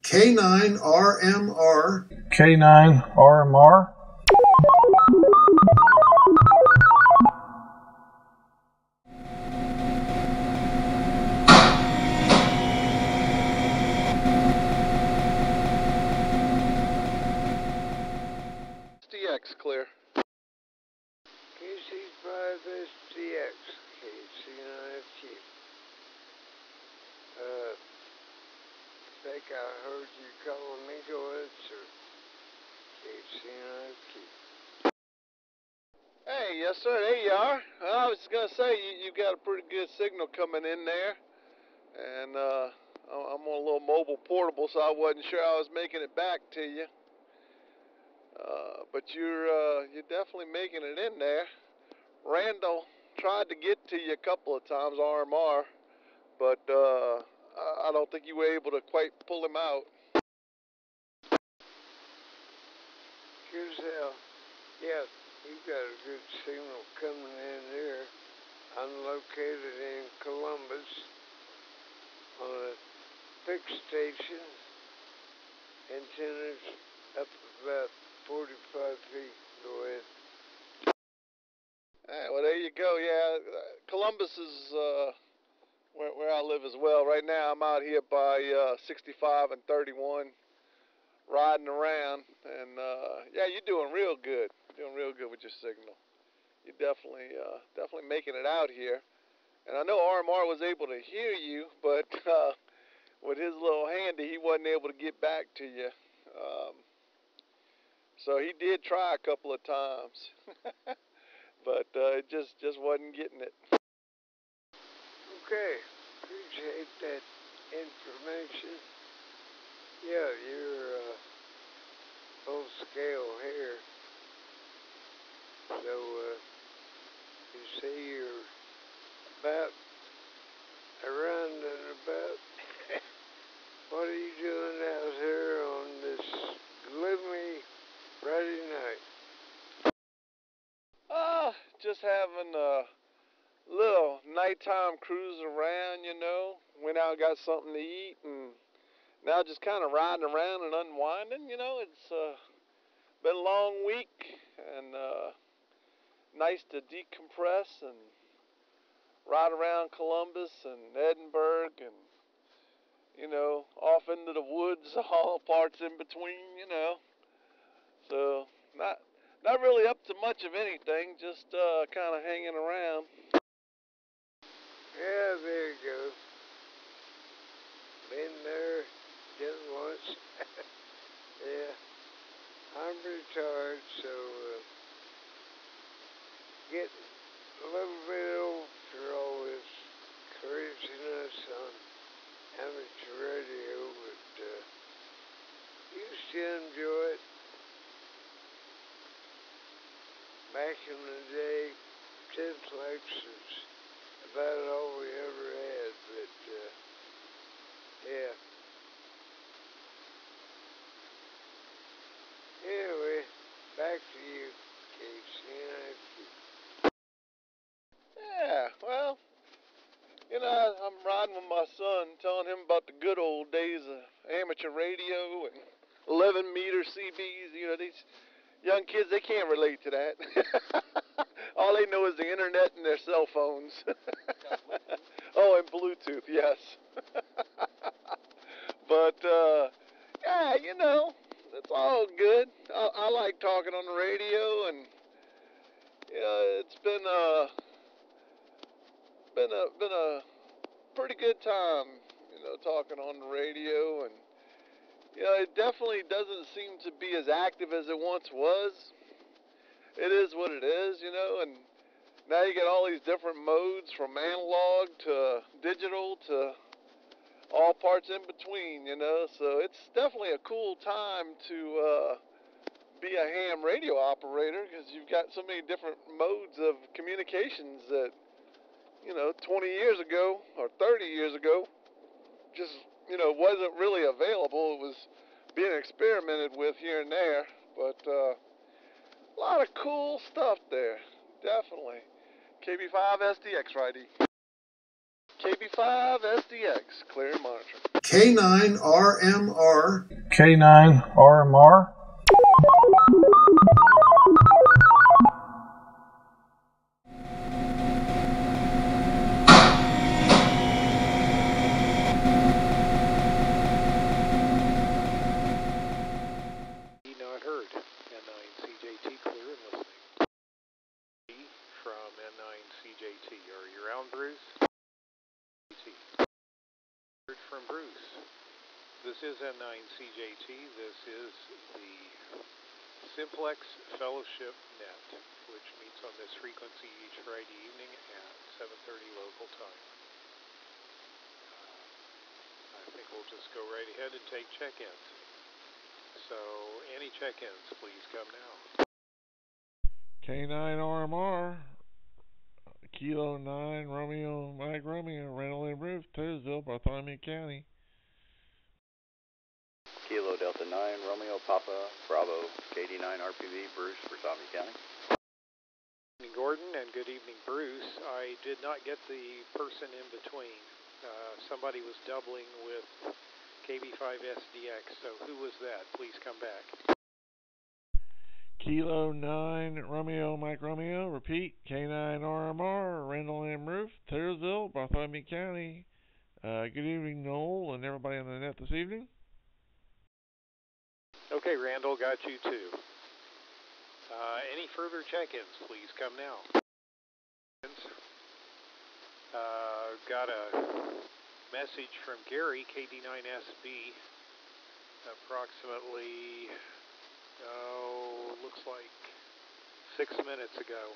K9RMR. K9RMR. SDX clear. KC5SDX, K9RMR. I think I heard you calling me to answer. K9RMR. Hey, yes sir, there you are. I was going to say, you got a pretty good signal coming in there. And I'm on a little mobile portable, so I wasn't sure I was making it back to you. But you're definitely making it in there. Randall tried to get to you a couple of times, RMR, but I don't think you were able to quite pull him out. U.S.A. Yeah, you got a good signal coming in here. I'm located in Columbus on a fixed station. Antennas up about 45 feet. Go ahead. Hey, well, there you go. Yeah, Columbus is where I live as well. Right now, I'm out here by 65 and 31, riding around, and yeah, you're doing real good. You're doing real good with your signal. You're definitely making it out here. And I know RMR was able to hear you, but with his little handy, he wasn't able to get back to you. So he did try a couple of times, but it just wasn't getting it. Okay, appreciate that information. Yeah, you're full scale here. So you see you're about around and about. What are you doing out here on this gloomy Friday night? Just having a little nighttime cruise around, you know. Went out and got something to eat, and now just kind of riding around and unwinding, you know. It's been a long week, and nice to decompress and ride around Columbus and Edinburgh and, you know, off into the woods, all parts in between, you know. So, not really up to much of anything, just kind of hanging around. Yeah, there you go. Been there, done once. Yeah, I'm retired, so getting a little bit old for all this craziness on amateur radio, but used to enjoy it. Back in the day, 10 flights is about all we ever had, but yeah. Anyway, back to you, K9RMR. Yeah, well, you know, I'm riding with my son, telling him about the good old days of amateur radio and 11-meter CBs. You know, these young kids, they can't relate to that. All they know is the internet and their cell phones. Oh, and Bluetooth, yes. But, yeah, you know, it's all good. I like talking on the radio, and, you know, it's been a pretty good time, you know, talking on the radio, and, you know, it definitely doesn't seem to be as active as it once was. It is what it is, you know, and now you get all these different modes from analog to digital to all parts in between, you know, so it's definitely a cool time to be a ham radio operator, because you've got so many different modes of communications that, you know, 20 years ago or 30 years ago just, you know, wasn't really available. It was being experimented with here and there, but a lot of cool stuff there, definitely. KB5SDX, righty. KB5SDX, clear and monitoring. K9RMR. K9RMR. Not heard. N9CJT clear and listening. From N9CJT. Are you around, Bruce? Heard from Bruce. This is N9CJT. This is the Simplex Fellowship Net, which meets on this frequency each Friday evening at 7:30 local time. I think we'll just go right ahead and take check-ins. So, any check-ins, please come now. K9RMR, Kilo 9, Romeo, Mike Romeo, Randall and Rueff, Tazeville, Bartholomew County. Kilo Delta 9, Romeo, Papa, Bravo, KD9RPV, Bruce, Bartholomew County. Good evening, Gordon, and good evening, Bruce. I did not get the person in between. Somebody was doubling with KB5SDX, so who was that? Please come back. Kilo 9, Romeo, Mike Romeo, repeat, K9RMR, Randall and Rueff, Tazeville, Bartholomew County. Good evening, Noel, and everybody on the net this evening. Okay, Randall, got you too. Any further check-ins, please come now. Got a message from Gary, KD9SB, approximately, looks like 6 minutes ago,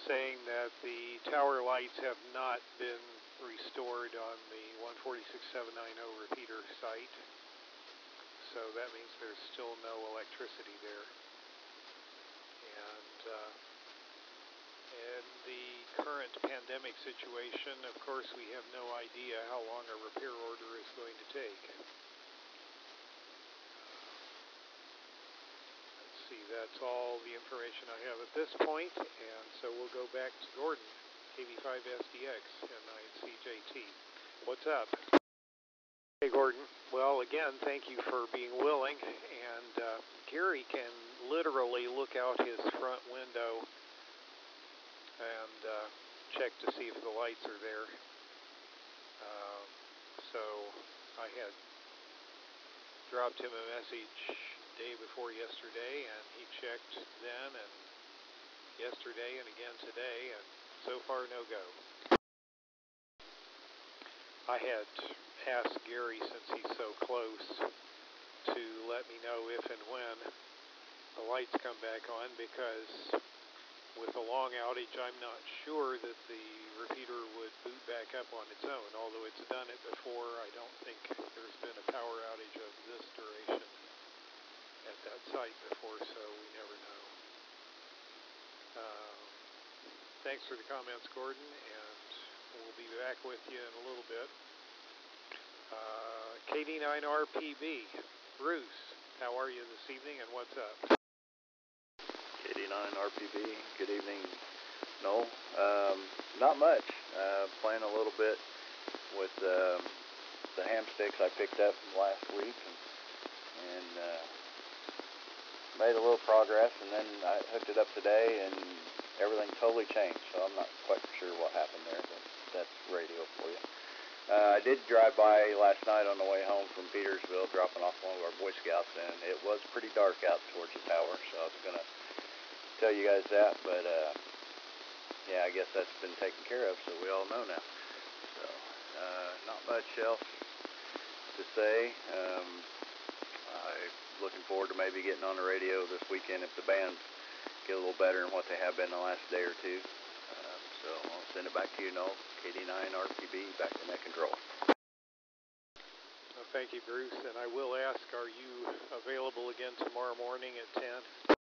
saying that the tower lights have not been restored on the 146790 repeater site. So that means there's still no electricity there. And in the current pandemic situation, of course, we have no idea how long a repair order is going to take. Let's see, that's all the information I have at this point, and so we'll go back to Gordon, KB5SDX and N9CJT. What's up? Hey, Gordon. Well, again, thank you for being willing, and Gary can literally look out his front window and check to see if the lights are there. So I had dropped him a message day before yesterday, and he checked then and yesterday and again today, and so far no go. I had asked Gary, since he's so close, to let me know if and when the lights come back on, because with a long outage, I'm not sure that the repeater would boot back up on its own. Although it's done it before, I don't think there's been a power outage of this duration at that site before, so we never know. Thanks for the comments, Gordon, and we'll be back with you in a little bit. KD9RPV, Bruce, how are you this evening, and what's up? KD9RPV, good evening, Noel. Not much. Playing a little bit with the ham sticks I picked up last week, and made a little progress, and then I hooked it up today, and everything totally changed, so I'm not quite sure what happened there, but that's radio for you. I did drive by last night on the way home from Petersville, dropping off one of our Boy Scouts, and it was pretty dark out towards the tower, so I was going to tell you guys that, but yeah, I guess that's been taken care of, so we all know now. So, not much else to say. I'm looking forward to maybe getting on the radio this weekend if the bands get a little better than what they have been the last day or two. So I'll send it back to you, Noel. KD9RPV, back to net control. Well, thank you, Bruce. And I will ask, are you available again tomorrow morning at 10?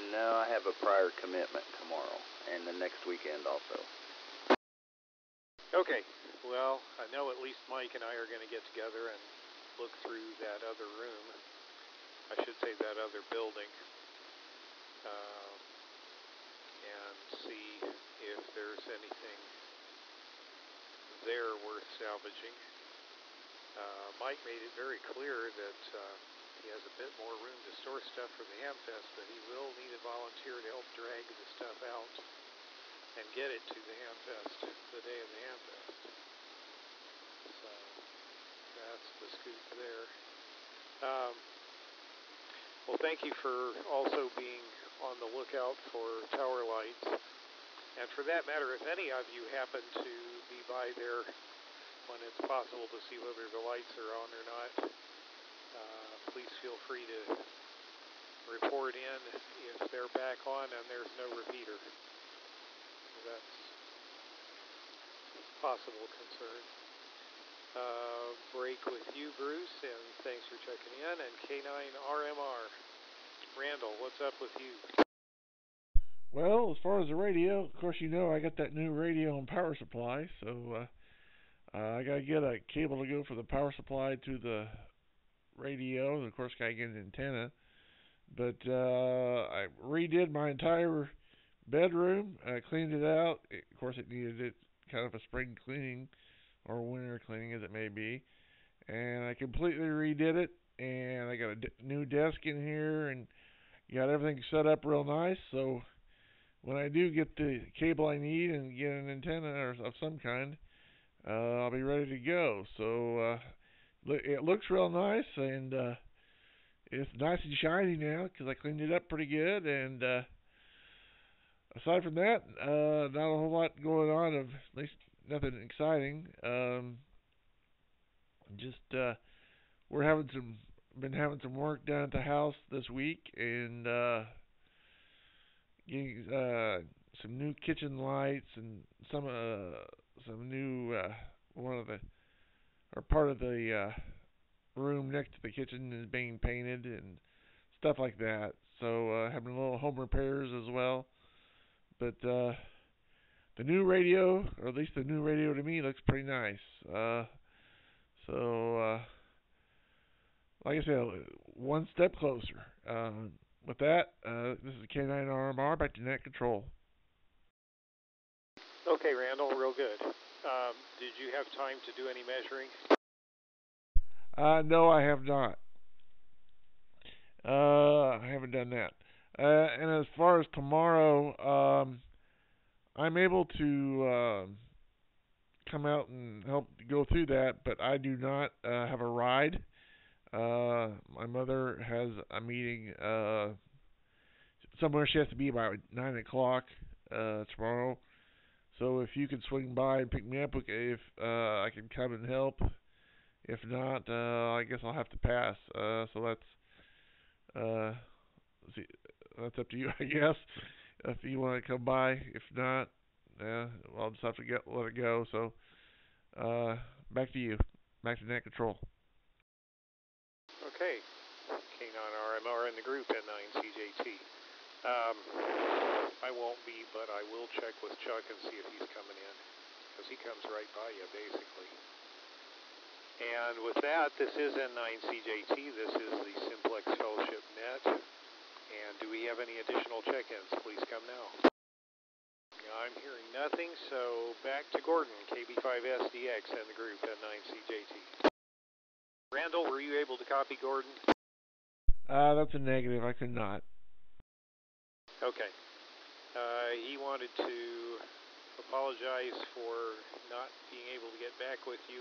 No, I have a prior commitment tomorrow, and the next weekend also. Okay. Well, I know at least Mike and I are going to get together and look through that other room. I should say that other building. And see if there's anything there worth salvaging. Mike made it very clear that he has a bit more room to store stuff for the Hamfest, but he will need a volunteer to help drag the stuff out and get it to the Hamfest the day of the Hamfest. So that's the scoop there. Well, thank you for also being on the lookout for tower lights. And for that matter, if any of you happen to be by there when it's possible to see whether the lights are on or not, please feel free to report in if they're back on and there's no repeater. That's a possible concern. Break with you, Bruce, and thanks for checking in. And K9RMR. Randall, what's up with you? Well, as far as the radio, of course, you know I got that new radio and power supply, so I got to get a cable to go for the power supply to the radio, and of course, got to get an antenna. But I redid my entire bedroom, cleaned it out. Of course, it needed it kind of a spring cleaning or winter cleaning, as it may be. And I completely redid it, and I got a new desk in here, and got everything set up real nice. So when I do get the cable I need and get an antenna or of some kind, I'll be ready to go. So it looks real nice, and it's nice and shiny now because I cleaned it up pretty good. And aside from that, not a whole lot going on, of at least nothing exciting. We're been having some work done at the house this week, and getting some new kitchen lights and some new part of the room next to the kitchen is being painted and stuff like that. So having a little home repairs as well. But the new radio, or at least the new radio to me, looks pretty nice. Like I said, one step closer. With that, this is K9RMR, back to net control. Okay, Randall, real good. Did you have time to do any measuring? No, I have not. I haven't done that. And as far as tomorrow, I'm able to come out and help go through that, but I do not have a ride. My mother has a meeting somewhere she has to be by 9 o'clock tomorrow. So if you could swing by and pick me up, if I can come and help. If not, I guess I'll have to pass. So that's up to you, I guess. If you want to come by, if not, I'll just have to let it go. So back to you, back to net control. Okay, K9RMR in the group at 9CJT. I won't be, but I will check with Chuck and see if he's coming in, because he comes right by you, basically. And with that, this is N9CJT. This is the Simplex Fellowship Net. And do we have any additional check-ins? Please come now. I'm hearing nothing, so back to Gordon, KB5SDX and the group at 9CJT. Randall, were you able to copy Gordon? That's a negative. I could not. Okay. He wanted to apologize for not being able to get back with you.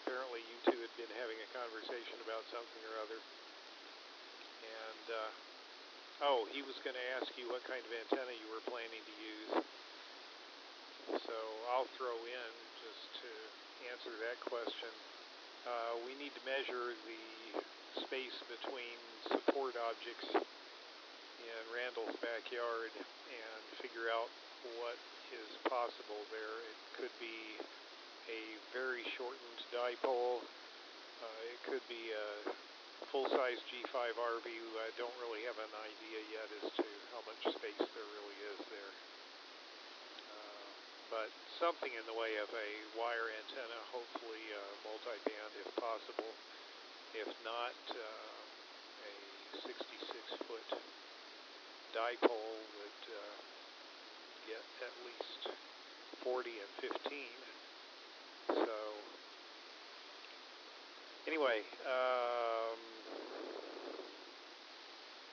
Apparently you two had been having a conversation about something or other. And, he was going to ask you what kind of antenna you were planning to use. So I'll throw in, just to answer that question, we need to measure the space between support objects in Randall's backyard and figure out what is possible there. It could be a very shortened dipole. It could be a full-size G5 RV. I don't really have an idea yet as to how much space there really is there. But something in the way of a wire antenna, hopefully multi-band if possible. If not, a 66-foot dipole would get at least 40 and 15. So anyway,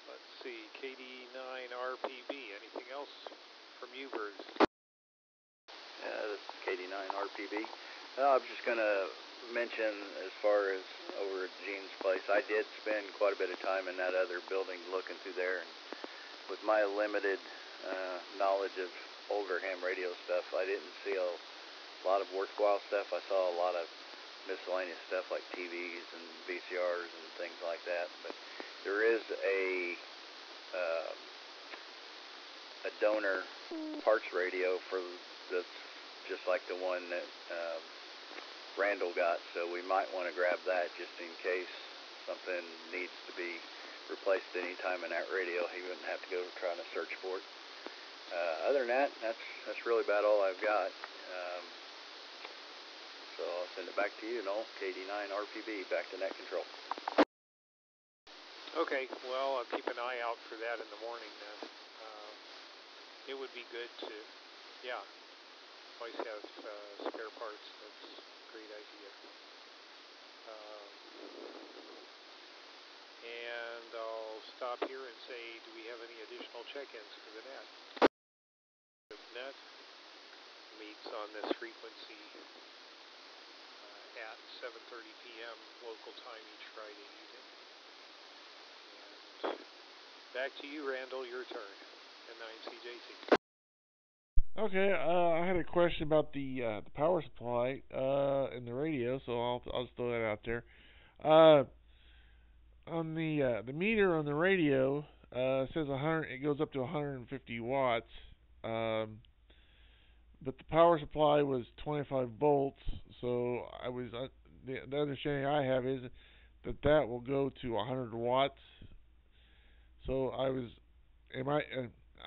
let's see, K9RPB. Anything else from you, Bruce? This is K9RPB. I was just going to mention, as far as over at Gene's place, I did spend quite a bit of time in that other building looking through there. And with my limited knowledge of older ham radio stuff, I didn't see a lot of worthwhile stuff. I saw a lot of miscellaneous stuff like TVs and VCRs and things like that. But there is a donor parts radio that's just like the one that Randall got, so we might want to grab that just in case something needs to be replaced any time in that radio. He wouldn't have to go trying to search for it. Other than that, that's really about all I've got. So I'll send it back to you, Noel. K9RPB, back to net control. Okay, well, I'll keep an eye out for that in the morning then. It would be good to, yeah, always have spare parts. That's a great idea. And I'll stop here and say, do we have any additional check-ins for the net? The net meets on this frequency at 7:30 p.m. local time each Friday evening. And back to you, Randall, your turn. And 9CJC. Okay, I had a question about the power supply in the radio, so I'll just throw that out there. On the meter on the radio, it says 100. It goes up to 150 watts. But the power supply was 25 volts, so I was the understanding I have is that will go to 100 watts. So I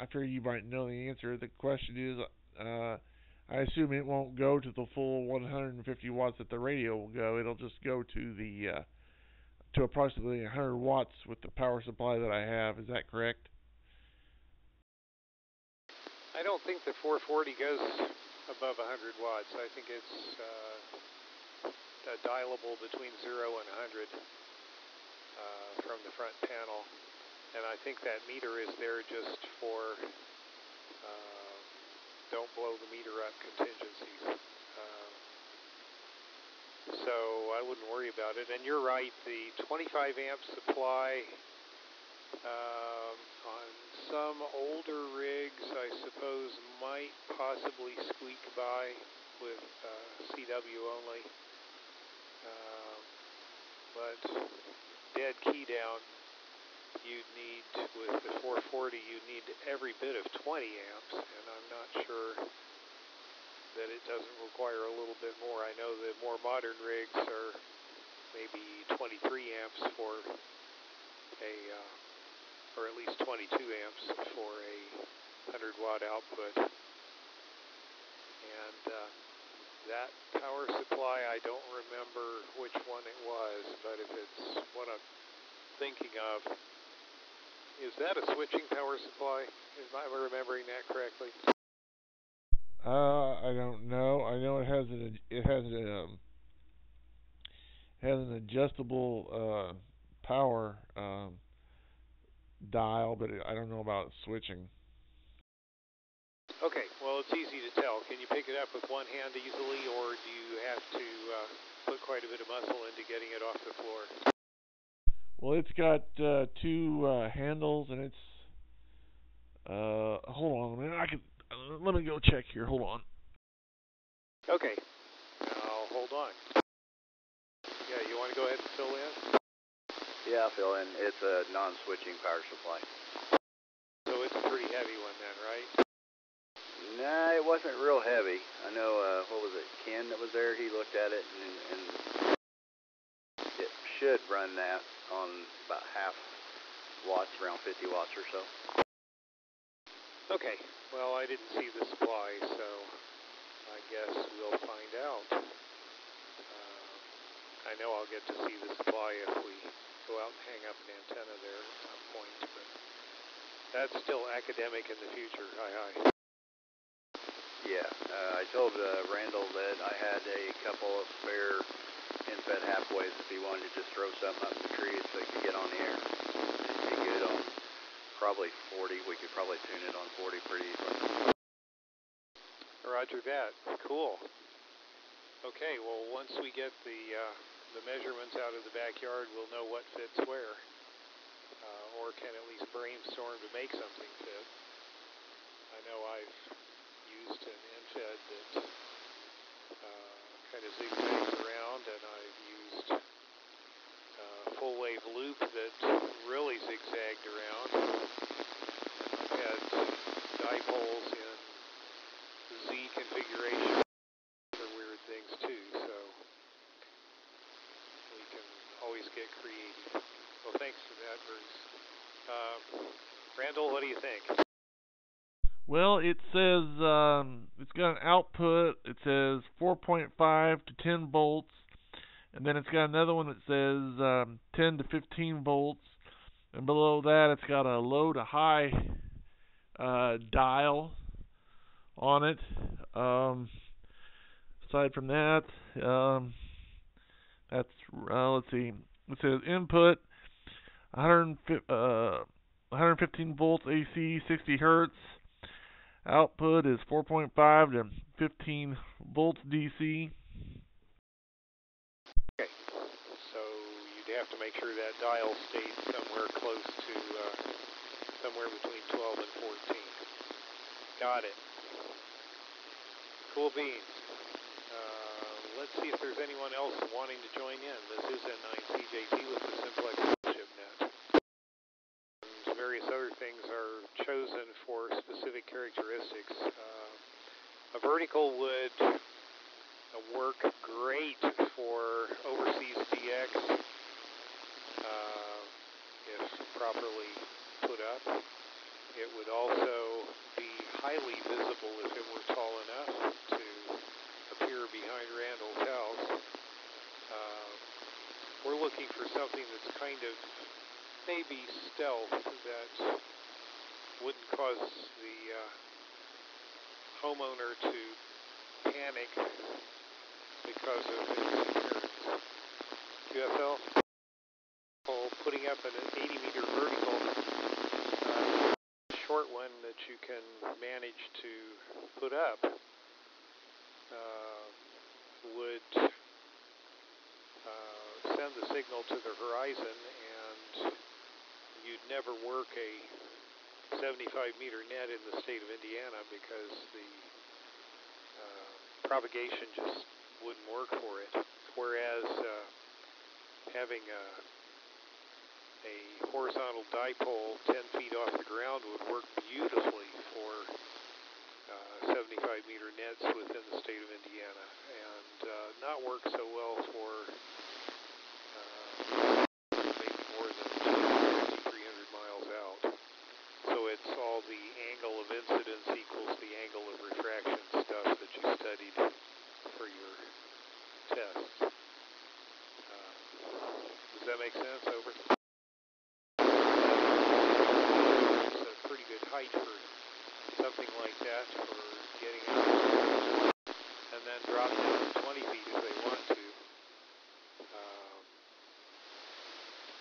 figure you might know the answer. The question is, I assume it won't go to the full 150 watts that the radio will go. It'll just go to to approximately 100 watts with the power supply that I have. Is that correct? I don't think the 440 goes above 100 watts. I think it's dialable between 0 and 100 from the front panel. And I think that meter is there just for don't blow the meter up contingencies. So I wouldn't worry about it. And you're right, the 25 amp supply on some older rigs, I suppose, might possibly squeak by with CW only. But dead key down, you'd need, with the 440, you'd need every bit of 20 amps, and I'm not sure that it doesn't require a little bit more. I know that more modern rigs are maybe 23 amps for or at least 22 amps for a 100 watt output. And that power supply, I don't remember which one it was, but if it's what I'm thinking of, is that a switching power supply? Am I remembering that correctly? I don't know. I know it has an adjustable power dial, but I don't know about switching. Okay, well, it's easy to tell. Can you pick it up with one hand easily, or do you have to put quite a bit of muscle into getting it off the floor? Well, it's got two handles, and it's hold on a minute. Let me go check here. Hold on. Okay, now hold on. Yeah, you want to go ahead and fill in? Yeah, I'll fill in. It's a non-switching power supply. So it's a pretty heavy one then, right? Nah, it wasn't real heavy. I know, what was it, Ken that was there? He looked at it, and it should run that on about half watts, around 50 watts or so. Okay, well, I didn't see the supply, so I guess we'll find out. I know I'll get to see the supply if we go out and hang up an antenna there at some point, but that's still academic in the future. Hi. Yeah, I told Randall that I had a couple of spare in-fed halfways if he wanted to just throw something up in the trees so he could get on the air. Be good on probably 40. We could probably tune it on 40 pretty easily. Roger that. Cool. Okay, well, once we get the measurements out of the backyard, we'll know what fits where, or can at least brainstorm to make something fit. I know I've used an end-fed that kind of zigzags around, and I've used a full-wave loop that really zigzagged around. I've had dipoles in Z configuration, other weird things too, so we can always get creative. Well, thanks for that, Bruce. Randall, what do you think? Well, it says it's got an output. It says 4.5 to 10 volts, and then it's got another one that says 10 to 15 volts, and below that it's got a low to high dial on it. Aside from that, that's let's see. It says input 115 volts AC, 60 hertz. Output is 4.5 to 15 volts DC. Okay, so you'd have to make sure that dial stayed somewhere close to, somewhere between 12 and 14. Got it. Cool beans. Let's see if there's anyone else wanting to join in. This is N9CJT with the simplex chip net. And various other things are chosen for specific characteristics. A vertical would work great for overseas DX if properly put up. It would also be highly visible if it were tall enough to appear behind Randall's house. We're looking for something that's kind of maybe stealth that wouldn't cause the homeowner to panic because of its appearance. UFL, putting up an 80-meter vertical, short one that you can manage to put up would send the signal to the horizon, and you'd never work a 75-meter net in the state of Indiana because the propagation just wouldn't work for it. Whereas having a horizontal dipole 10 feet off the ground would work beautifully for 75-meter nets within the state of Indiana, and not work so well for maybe more than 300 miles out. So it's all the angle of incidence equals the angle of refraction stuff that you studied for your tests. Does that make sense? Over. It's a pretty good height for something like that for getting out, and then drop down to 20 feet if they want to.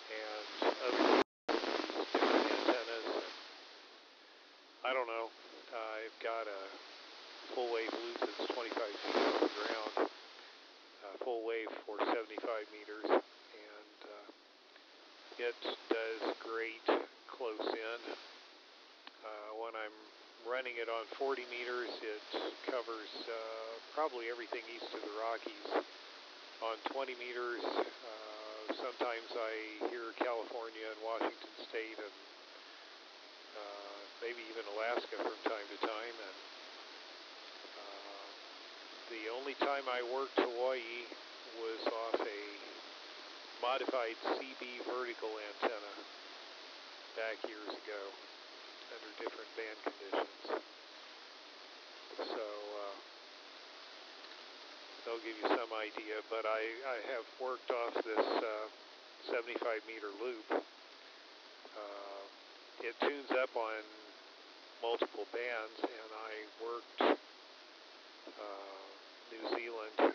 And other different antennas. I don't know. I've got a full wave loop that's 25 feet off the ground, full wave for 75 meters, and it does great close in. When I'm running it on 40 meters, it covers probably everything east of the Rockies. On 20 meters, sometimes I hear California and Washington State and maybe even Alaska from time to time. And the only time I worked Hawaii was off a modified CB vertical antenna back years ago under different band conditions. So they'll give you some idea, but I have worked off this 75-meter loop. It tunes up on multiple bands, and I worked New Zealand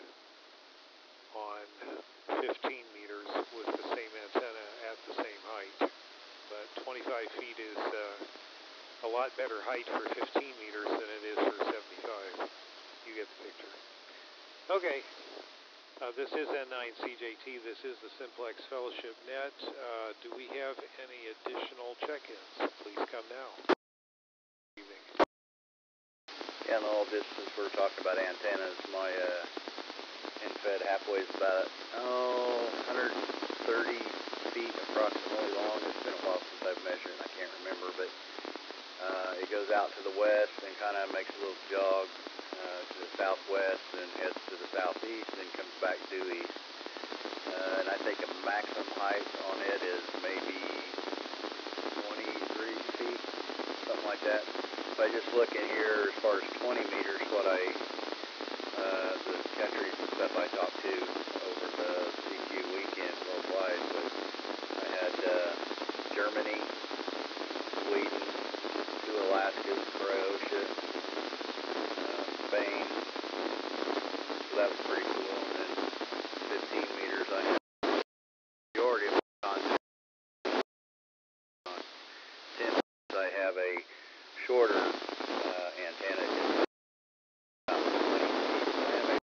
on 15 meters with the same antenna at the same height. But 25 feet is a lot better height for 15 meters than it is for 75. You get the picture. Okay. This is N9CJT. This is the Simplex Fellowship Net. Do we have any additional check-ins? Please come now. Evening. Yeah, no, just since we're talking about antennas, my infed halfway is about 130 feet approximately long. It's been a while since I've measured, and I can't remember, but it goes out to the west and kind of makes a little jog to the southwest and heads to the southeast and comes back due east. And I think a maximum height on it is maybe 23 feet, something like that. If I just look in here as far as 20 meters, what the countries and stuff I talked to over the CQ weekend worldwide, but I had Germany, Sweden, two Alaskas, Croatia, Spain, so that was pretty cool. And then 15 meters, I had majority of content. On 10 meters, I have a shorter antenna, just about 20 feet. I have a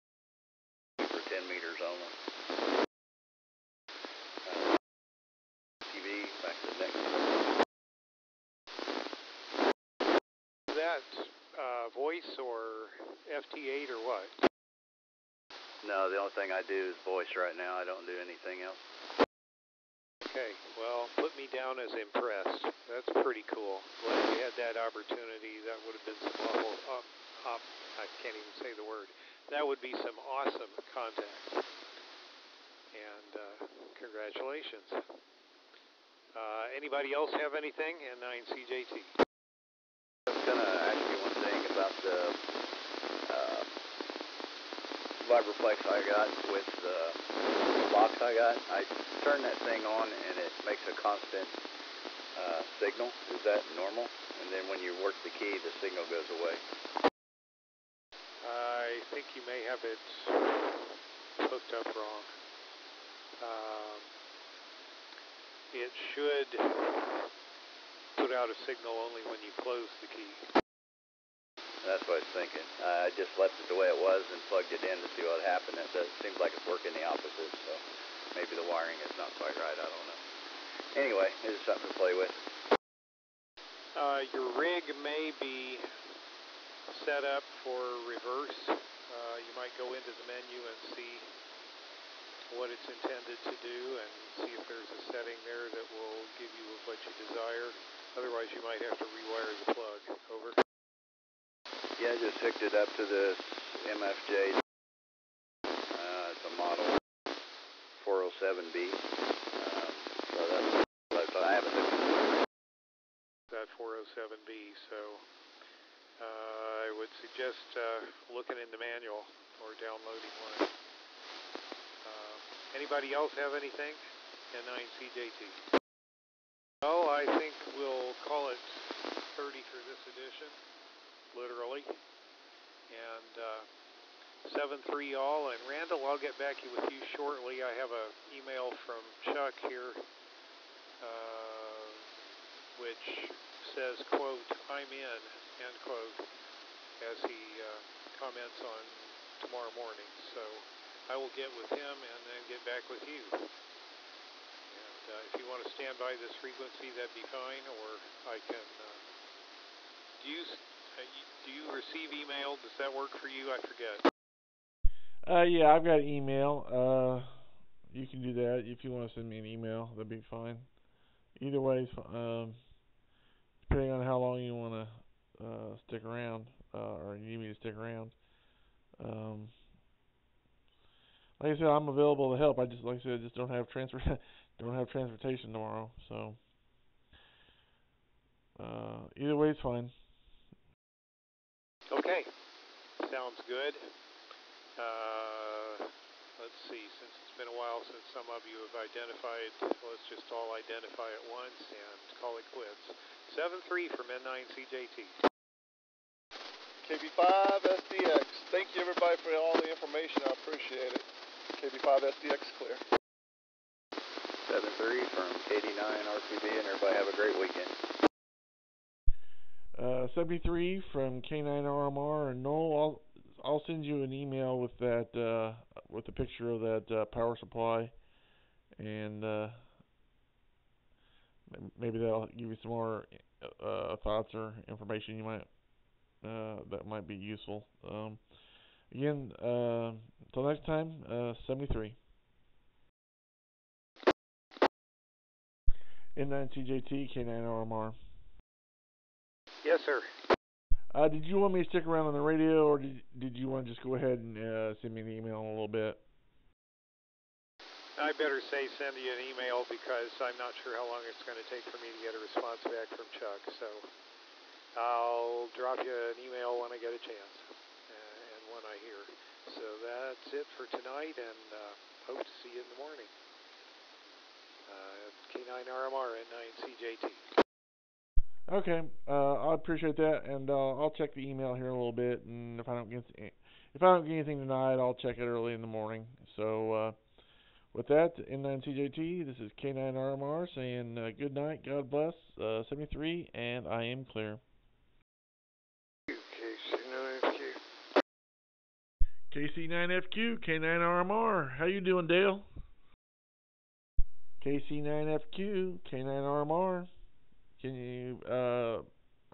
for 10 meters only. TV, back to the next one. Is that voice or FT8 or what? No, the only thing I do is voice right now. I don't do anything else. Okay, well, put me down as impressed. That's pretty cool. Glad you had that opportunity. That would have been some awful, I can't even say the word. That would be some awesome contacts. And congratulations. Anybody else have anything? N9CJT. I was going to ask you one thing about the Vibraplex I got with the box I got. I turn that thing on and it makes a constant signal. Is that normal? And then when you work the key, the signal goes away. I think you may have it hooked up wrong. It should put out a signal only when you close the key. That's what I was thinking. I just left it the way it was and plugged it in to see what happened. It seems like it's working the opposite, so maybe the wiring is not quite right. I don't know. Anyway, this is something to play with. Your rig may be set up for reverse. You might go into the menu and see what it's intended to do and see if there's a setting there that will give you what you desire. Otherwise, you might have to rewire the plug. Over. Yeah, I just hooked it up to this MFJ. It's a model 407B. So that's what I haven't hooked it up. That 407B, so I would suggest looking in the manual or downloading one. Anybody else have anything? N9CJT. Well, I think we'll call it 30 for this edition, literally. And 7-3 all. And Randall, I'll get back with you shortly. I have an email from Chuck here, which says, quote, "I'm in," end quote, as he comments on tomorrow morning. So I will get with him and then get back with you. And if you want to stand by this frequency, that'd be fine. Or I can. Do you receive email? Does that work for you? I forget. Yeah, I've got email. You can do that if you want to send me an email. That'd be fine. Either way, depending on how long you want to stick around, or you need me to stick around. Like I said, I'm available to help. I just, like I said, just don't have transportation tomorrow. So either way, it's fine. Okay, sounds good. Let's see. Since it's been a while since some of you have identified, let's just all identify at once and call it quits. 7-3 from N9CJT. KB5 SDX. Thank you everybody for all the information. I appreciate it. KB5SDX clear. 7-3 from K9RMR, and everybody have a great weekend. 73 from K9RMR, and Noel, I'll send you an email with that with the picture of that power supply, and maybe that'll give you some more thoughts or information you might that might be useful. Again, until next time, 73. N9CJT, K9RMR. Yes, sir. Did you want me to stick around on the radio, or did you want to just go ahead and send me an email in a little bit? I better say send you an email because I'm not sure how long it's going to take for me to get a response back from Chuck. So I'll drop you an email when I get a chance and when I hear. So that's it for tonight, and hope to see you in the morning. K9RMR and 9CJT. Okay, I appreciate that, and I'll check the email here in a little bit, and if I don't get anything tonight, I'll check it early in the morning. So with that, N9CJT, this is K9RMR saying good night, God bless, 73, and I am clear. KC9FQ, K9RMR, how you doing, Dale? KC9FQ, K9RMR. Can you, are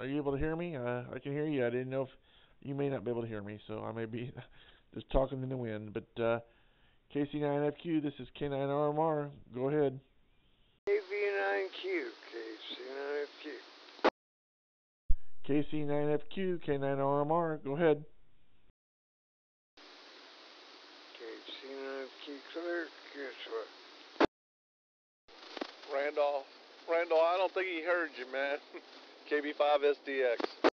you able to hear me? I can hear you. I didn't know if you may not be able to hear me, so I may be just talking in the wind. But KC9FQ, this is K9RMR. Go ahead. KV9Q, KC9FQ. KC9FQ, K9RMR. Go ahead. KC9FQ clear. Guess what? Randall, I don't think he heard you, man. KB5SDX.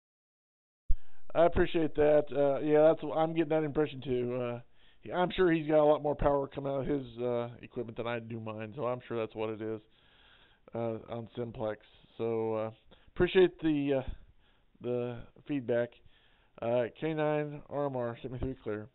I appreciate that. Yeah, I'm getting that impression too. I'm sure he's got a lot more power coming out of his equipment than I do mine, so I'm sure that's what it is on Simplex. So appreciate the feedback. K9RMR, 73 clear.